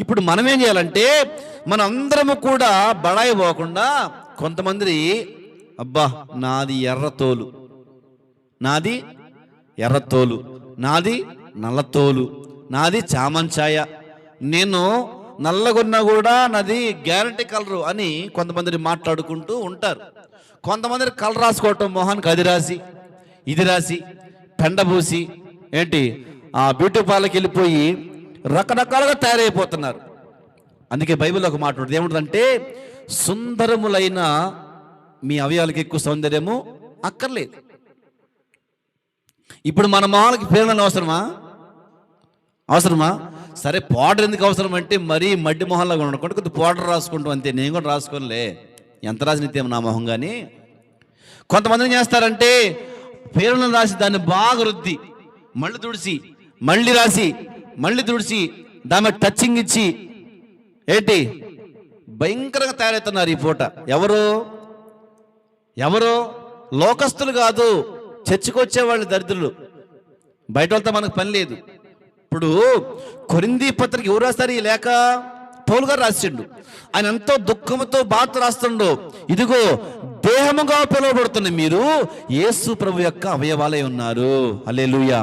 ఇప్పుడు మనం ఏం చేయాలంటే మన అందరము కూడా బడాయి పోకుండా కొంతమంది అబ్బా నాది ఎర్రతోలు, నాది ఎర్రతోలు, నాది నల్లతోలు, నాది చామంచాయ, నేను నల్లగొన్నా కూడా నాది గ్యారంటీ కలరు అని కొంతమంది మాట్లాడుకుంటూ ఉంటారు. కొంతమంది కలర్ రాసుకోవటం, మొహానికి అది రాసి ఇది రాసి పెండబూసి ఏంటి ఆ బ్యూటీ పార్లర్కి వెళ్ళిపోయి రకరకాలుగా తయారైపోతున్నారు. అందుకే బైబిల్లో ఒక మాట ఉంటుంది, ఏముంటుందంటే సుందరములైన మీ అవయవాలకి ఎక్కువ సౌందర్యము అక్కర్లేదు. ఇప్పుడు మన మొహాలకి ఫేరన్ అవసరమా? అవసరమా? సరే పౌడర్ ఎందుకు అవసరం అంటే మరీ మడ్డి మొహంలాగా ఉండకుండా కొద్దిగా పౌడర్ రాసుకుంటాం అంతే. నేను కూడా రాసుకోనిలే, ఎంత రాసి నిత్యం నా మొహం. కానీ కొంతమంది ఏం చేస్తారంటే ఫేరన్ రాసి దాన్ని బాగా రుద్ది మళ్ళీ తుడిసి మళ్ళీ రాసి మళ్ళీ తుడిసి దాని టచింగ్ ఇచ్చి ఏంటి భయంకరంగా తయారవుతున్నారు ఈ పూట. ఎవరు లోకస్తులు కాదు, చర్చికి వచ్చేవాళ్ళు దరిద్రులు. బయట వాళ్ళతో మనకు పని లేదు. ఇప్పుడు కొరింథీ పత్రిక ఎవరు రాస్తారు? ఈ లేఖ పౌలు గారు రాసిండు. ఆయన ఎంతో దుఃఖంతో బాధ రాస్తుండో, ఇదిగో దేహముగా పిలువబడుతున్న మీరు యేసు ప్రభు యొక్క అవయవాలై ఉన్నారు. హల్లెలూయా.